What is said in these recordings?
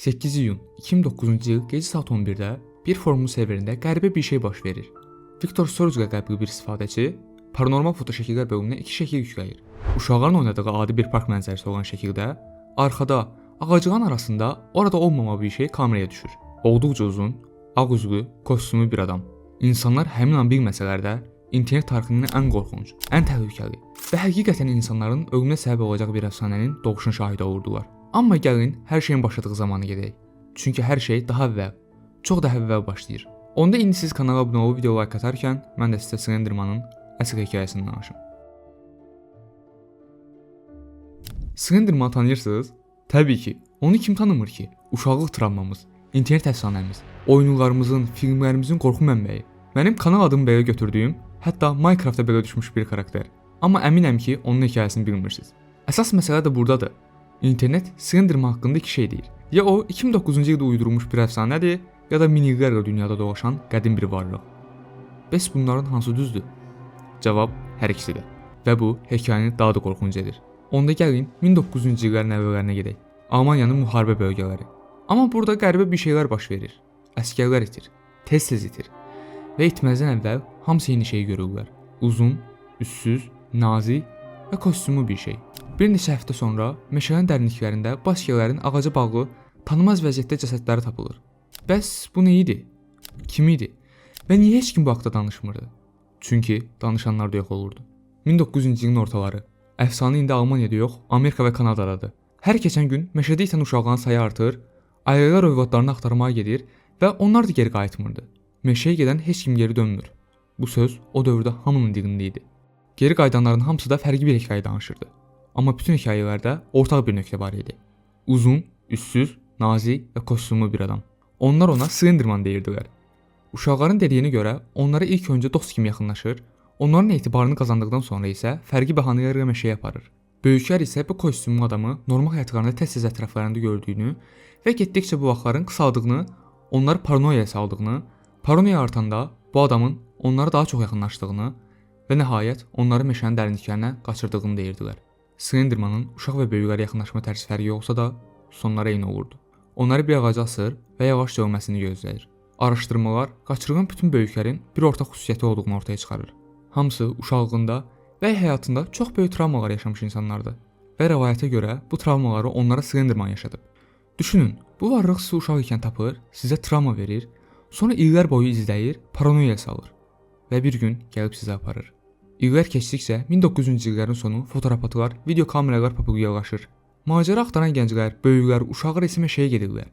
8 iyun 2009-cu il gecə saat 11-də bir forumun serverində qəribə bir şey baş verir. Viktor Sorge qəbul bir istifadəçi paranormal foto şəkillər bölümünə 2 şəkil yükləyir. Uşaqların oynadığı adi bir park mənzərəsi olan şəkildə arxada ağacığın arasında orada olmamalı bir şey kameraya düşür. Olduqca uzun, ağ üzlü, kostyumlu bir adam. İnsanlar həmin an bilməsələr də internet tarixinin ən qorxunc, ən təhlükəli və həqiqətən insanların ölümünə səbəb olacaq bir əfsanənin doğuşun şahidi olurdular. Amma gəlin hər şeyin başladığı zamanı gedək. Çünki hər şey daha əvvəl, çox daha əvvəl başlayır. Onda indi siz kanala abunə olub video like atarkən mən də sizə Slenderman'ın əsl hekayəsini danışım. Slenderman'ı tanıyırsınız? Təbii ki, onu kim tanımır ki? Uşaqlıq travmamız, internet əfsanəmiz, oyunlarımızın, filmlərimizin qorxu mənbəyi. Mənim kanal adımı belə götürdüyüm, hətta Minecraftda belə düşmüş bir karakter. Amma əminəm ki, onun hekayəsini bilmirsiniz. Əsas məsələ də buradadır. İnternet Slenderman haqqında iki şey deyir. Ya o 2009-cu ildə uydurulmuş bir əfsanədir, ya da minillərlə dünyada dolaşan qədim bir varlıq. Bəs bunların hansı düzdür? Cavab hər ikisidir. Və bu hekayəni daha da qorxunc edir. Onda gəlin 1900-cü illərin əvvəllərinə gedək. Almaniyanın müharibə bölgələri. Amma burada qəribə bir şeylər baş verir. Əsgərlər itir, tez-tez itir. Və itməzdən əvvəl hamısı eyni şeyi görürlər. Uzun, üssüz, nazik və kostyumlu bir şey. Bir neçə həftə sonra meşənin dərinliklərində bu əsgərlərin ağaca bağlı tanınmaz vəziyyətdə cəsədləri tapılır. Bəs bu nə idi? Kim idi? Və niyə heç kim bu haqda danışmırdı? Çünki danışanlar da yox olurdu. 1900-cü ilin ortaları. Əfsanə indi Almaniyada yox, Amerika və Kanadadadır. Hər keçən gün meşədə itən uşaqların sayı artır, ailələr övladlarını axtarmağa gedir və onlar da geri qayıtmırdı. Meşəyə gedən heç kim geri dönmür. Bu söz o dövrdə hamının dilində idi. Geri qayıdanların hamısı da fərqli bir hekayə danışırdı. Amma bütün hekayələrdə ortaq bir nöqtə var idi. Uzun, üssüz, nazik və kostyumlu bir adam. Onlar ona Slenderman deyirdilər. Uşaqların dediyinə görə onlara ilk öncə dost kimi yaxınlaşır, onların etibarını qazandıqdan sonra isə fərqli bəhanələrlə meşəyə aparır. Böyüklər isə bu kostyumlu adamı normal həyatlarında tez-tez ətraflarında gördüyünü və getdikcə bu vaxtların qısaldığını, onları paranoyaya saldığını, paranoya artanda bu adamın onlara daha çox yaxınlaşdığını və nəhayət onları meşənin dərinliklərinə qaçırdığını deyirdilər. Slenderman'ın uşaq və böyüklərə yaxınlaşma tərzi fərqi olsa da, sonları eyni olurdu. Onları bir ağaca asır və yavaşca ölməsini gözləyir. Araşdırmalar qaçırılan bütün böyüklərin bir ortaq xüsusiyyəti olduğunu ortaya çıxarır. Hamısı uşaqlığında və həyatında çox böyük travmalar yaşamış insanlardır və rəvayətə görə bu travmaları onlara Slenderman yaşadıb. Düşünün, bu varlıq sizi uşaq ikən tapır, sizə travma verir, sonra illər boyu izləyir, paranoyaya salır və bir gün gəlib sizi aparır. İllər keçdikcə 1900-cü illərin sonu fotoaparatlar, video kameralar populyarlaşır. Macəra axtaran gənclər, böyüklər, uşaqlar isə meşəyə gedirlər.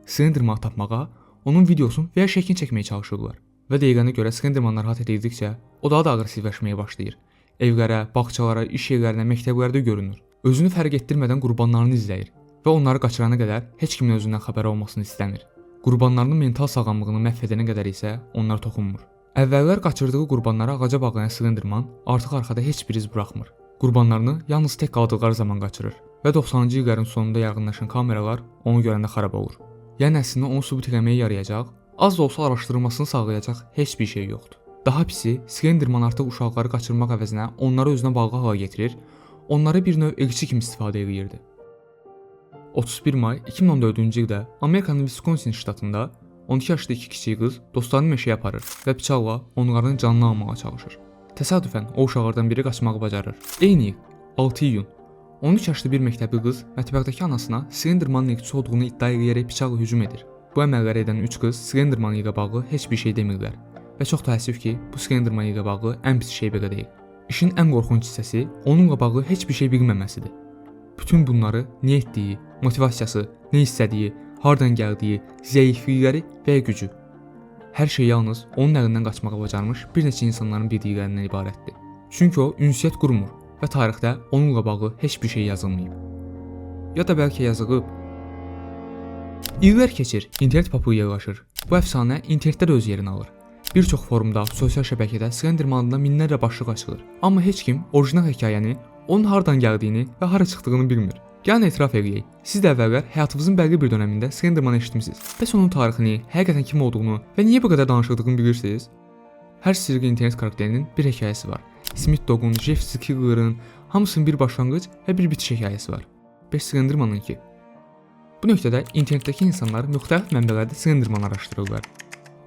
Slenderman'ı tapmağa, onun videosunu və ya şəklini çəkməyə çalışırlar. Və deyilənə görə Slenderman narahat edildikcə, o daha da aqressivləşməyə başlayır. Evlərə, bağçalara, iş yerlərinə, məktəblərdə görünür. Özünü fərq etdirmədən qurbanlarını izləyir və onları qaçırana qədər heç kimin özündən xəbəri olmasını istəmir. Qurbanlarının mental sağlamlığını məhv edənə qədər isə onlar toxunmur. Əvvəllər qaçırdığı qurbanları ağaca bağlayan Slenderman artıq arxada heç bir iz buraxmır. Qurbanlarını yalnız tək qaldıqları zaman qaçırır və 90-cı illərin sonunda yaxınlaşan kameralar onu görəndə xarab olur. Yəni əslində onu sübut etməyə yarayacaq, az da olsa araşdırılmasını sağlayacaq heç bir şey yoxdur. Daha pisi, Slenderman artıq uşaqları qaçırmaq əvəzinə onları özünə bağlı hala getirir, onları bir növ elçi kimi istifadə edirdi. 31 may 2014-cü ildə Amerikanın Wisconsin ştatında 12 yaşlı iki kiçik qız dostlarını meşəyə aparır və bıçaqla onların canını almağa çalışır. Təsadüfən o uşaqlardan biri qaçmağı bacarır. Eyni il, 6 iyun, 13 yaşlı bir məktəbli qız mətbəxdəki anasına Slenderman'ın elçisi olduğunu iddia edərək bıçaqla hücum edir. Bu əməlləri edən 3 qız Slenderman ilə bağlı heç bir şey demirlər və çox təəssüf ki, bu Slenderman ilə bağlı ən pis şey belə deyil. İşin ən qorxunc hissəsi onunla bağlı heç bir şey bilməməsidir. Bütün bunları niyə etdiyi, motivasiyası, nə istədiyi, hardan gəldiyi, zəiflikləri və ya gücü. Hər şey yalnız onun əlindən qaçmağa bacarmış bir neçə insanların bildiklərindən ibarətdir. Çünki o ünsiyyət qurmur və tarixdə onunla bağlı heç bir şey yazılmayıb. Ya da bəlkə yazılıb. İllər keçir, internet populyarlaşır. Bu əfsanə internetdə də öz yerini alır. Bir çox forumda, sosial şəbəkədə Slenderman adına minlərlə başlıq açılır. Amma heç kim orijinal hekayəni, onun hardan gəldiyini və hara çıxdığını bilmir. Gəlin etiraf edək. Siz də əvvəllər həyatınızın bəlli bir dövründə Slenderman'ı eşitmisiniz. Bəs onun tarixini, həqiqətən kim olduğunu və niyə bu qədər danışıldığını bilirsiniz? Hər sirri internet karakterinin bir hekayəsi var. Smith Dogg'un, Jeff Skiller'ın hamısının bir başlanğıc və bir bitiş hekayəsi var. Bəs Slenderman'ın ki? Bu nöqtədə internetdəki insanlar müxtəlif mənbələrdə Slenderman araşdırırlar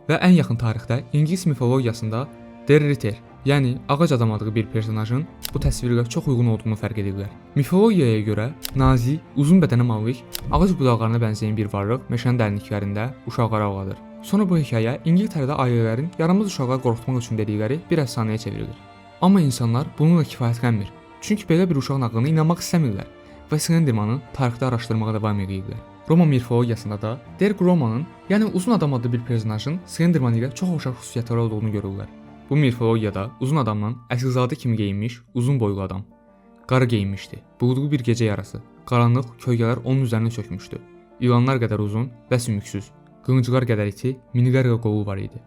və ən yaxın tarixdə İngilis mifologiyasında Der Ritter, yəni ağac adam adlı bir personajın bu təsvirə çox uyğun olduğunu fərq edirlər. Mifologiyaya görə nazik, uzun bədənə malik, ağac budaqlarına bənzəyən bir varlıq meşənin dərinliklərində uşaqları ağladır. Sonra bu hekayə İngiltərədə ailələrin yaramaz uşaqları qorxutmaq üçün dedikləri bir əfsanəyə çevrilir. Amma insanlar bununla kifayətlənmir. Çünki belə bir uşaq nağılına inanmaq istəmirlər və Slendermanı tarixdə araşdırmağa davam edirlər. Roma mifologiyasında da Der Gromanın, yəni uzun adam adlı bir personajın Slenderman ilə çox oxşar xüsusiyyətləri olduğunu görürlər. Bu mifologiyada uzun adamdan əsilzadə kimi geyinmiş, uzun boylu adam. Qara geyinmişdi. Bulduğu bir gecə yarası. Qaranlıq kölgələr onun üzərinə çökmüşdü. İlanlar qədər uzun və sümüksüz. Qılınclar qədər iti, minqərlə qolu var idi.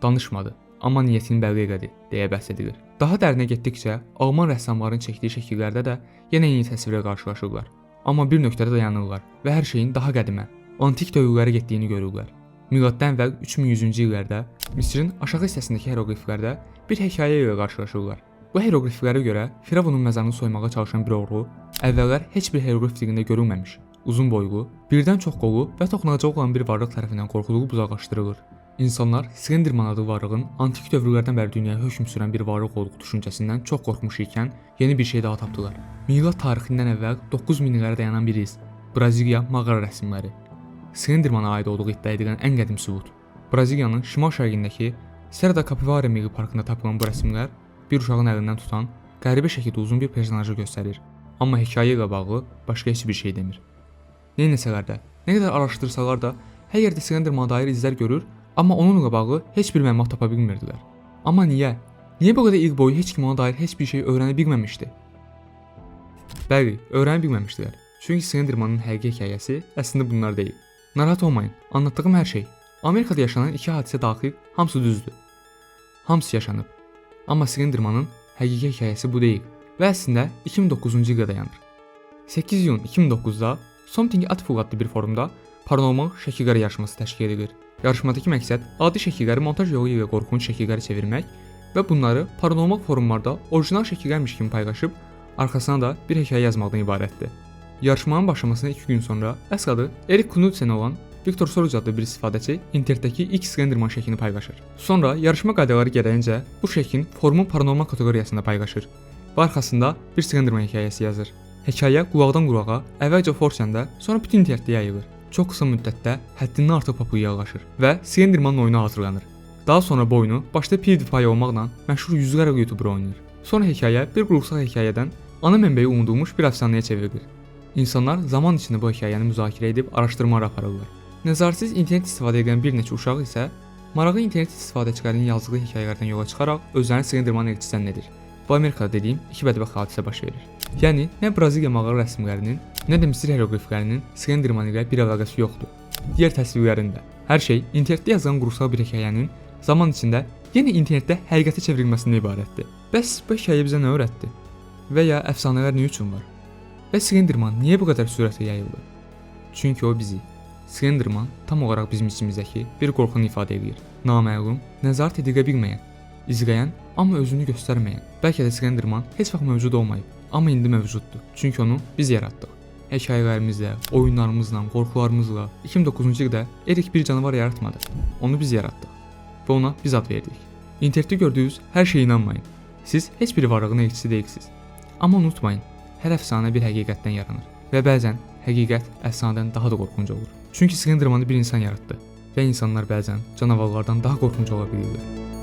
Danışmadı, amma niyyətini bəlli elədi, deyə bəhs edilir. Daha dərinə getdikcə, Alman rəssamların çəkdiyi şəkillərdə də yenə eyni təsvirlə qarşılaşırlar. Amma bir nöqtədə dayanırlar və hər şeyin daha qədimə, antik dövrlərə getdiyini görürlər. Miladdan əvvəl 3100-cü illərdə Misrin aşağı hissəsindəki heroqliflərdə bir hekayə ilə qarşılaşırlar. Bu heroqliflərə görə Firavunun məzarını soymağa çalışan bir oğru əvvəllər heç bir heroqlif dilində görünməmiş, uzun boylu, birdən çox qolu və toxunacağı olan bir varlıq tərəfindən qorxuluğu uzaqlaşdırılır. İnsanlar Slenderman adlı varlığın antik dövrlərdən bəri dünyaya hökm sürən bir varlıq olduğu düşüncəsindən çox qorxmuş ikən yeni bir şey daha tapdılar. Milad tarixindən əvvəl 9000 illərə dayanan bir iz. Braziliya mağara rəsmləri. Slendermana aid olduğu iddia edilən ən qədim sübut. Braziliyanın şimal-şərqindəki Serra da Capivara Milli Parkında tapılan bu rəsmlər bir uşağın əlindən tutan, qəribə şəkildə uzun bir personajı göstərir. Amma hekayə ilə bağlı başqa heç bir şey demir. Neynəsələr də, nə qədər araşdırsalar da, hər yerdə Slendermana dair izlər görür, amma onunla bağlı heç bir məlumat tapa bilmirdilər. Amma niyə? Niyə bu qədər il boyu heç kim ona dair heç bir şey öyrənə bilməmişdi? Bəli, öyrənə bilməmişdilər. Çünki Slendermanın həqiqi hekayəsi əslində bunlar deyil. Narahat olmayın, anlattığım hər şey. Amerikada yaşanan iki hadisə daxil hamısı düzdür. Hamısı yaşanıb. Amma Slendermanın həqiqi hekayəsi bu deyil və əslində 2009-cu ildə dayanır. 8 iyun 2009-da Something Artful adlı bir forumda paranormal şəkillər yarışması təşkil edilir. Yarışmadakı məqsəd adi şəkilləri montaj yolu ilə qorxunc şəkilləri çevirmək və bunları paranormal forumlarda orijinal şəkillərmiş kimi paylaşıb, arxasına da bir hekayə yazmaqdan ibarətdir. Yarışmanın başlamasına 2 gün sonra əsl adı Erik Knudsen olan Viktor Soruc adlı bir istifadəçi internetdəki ilk Slenderman şəklini paylaşır. Sonra yarışma qaydaları gərəyincə bu şəklin forumun paranormal kateqoriyasında paylaşır və arxasında bir Slenderman hekayəsi yazır. Hekayə qulaqdan qulağa əvvəlcə Forsen'də, sonra bütün internetdə yayılır. Çox qısa müddətdə həddindən artıq populyarlaşır və Slendermanın oyunu hazırlanır. Daha sonra bu oyunu başda PewDiePie olmaqla məşhur yüzlərlə YouTuber oynayır. Sonra hekayə bir qurğusal hekayədən ana mənbəyi unudulmuş bir əfsanəyə çevrilir. İnsanlar zaman içində bu hekayəni müzakirə edib araşdırmalar aparırlar. Nəzarətsiz internet istifadə edən bir neçə uşaq isə maraqlı internet istifadəçilərinin yazdığı hekayələrdən yola çıxaraq özlərini Slenderman elçisi zənn edir. Bu Amerikada dediyim iki bədbəxt hadisə baş verir. Yəni, nə Braziliya mağara rəsmlərinin, nə də Misir heroqliflərinin Slenderman ilə bir əlaqəsi yoxdur. Digər təsvirlərində hər şey internetdə yazılan qurğusal bir hekayənin zaman içində yenə internetdə həqiqətə çevrilməsindən ibarətdir. Bəs bu hekayə bizə nə öyrətdi? Və ya əfsanələr nə üçün var? Və Slenderman niyə bu qədər sürətlə yayıldı? Çünki o bizi, Slenderman tam olaraq bizim içimizdəki bir qorxunu ifadə edir. Naməlum, nəzarət edilə bilməyən, izləyən, amma özünü göstərməyən. Bəlkə də Slenderman heç vaxt mövcud olmayıb, amma indi mövcuddur. Çünki onu biz yaratdıq. Hekayələrimizlə, oyunlarımızla, qorxularımızla 2009-cu ildə Erik bir canavar yaratmadı. Onu biz yaratdıq və ona biz ad verdik. İnternetdə gördüyünüz hər şeyə inanmayın. Siz heç bir varlığın elçisi deyilsiniz. Amma unutmayın, hər əfsanə bir həqiqətdən yaranır və bəzən həqiqət əfsanədən daha da qorxunc olur. Çünki Slendermanı bir insan yaratdı və insanlar bəzən canavarlardan daha qorxunc ola bilirlər.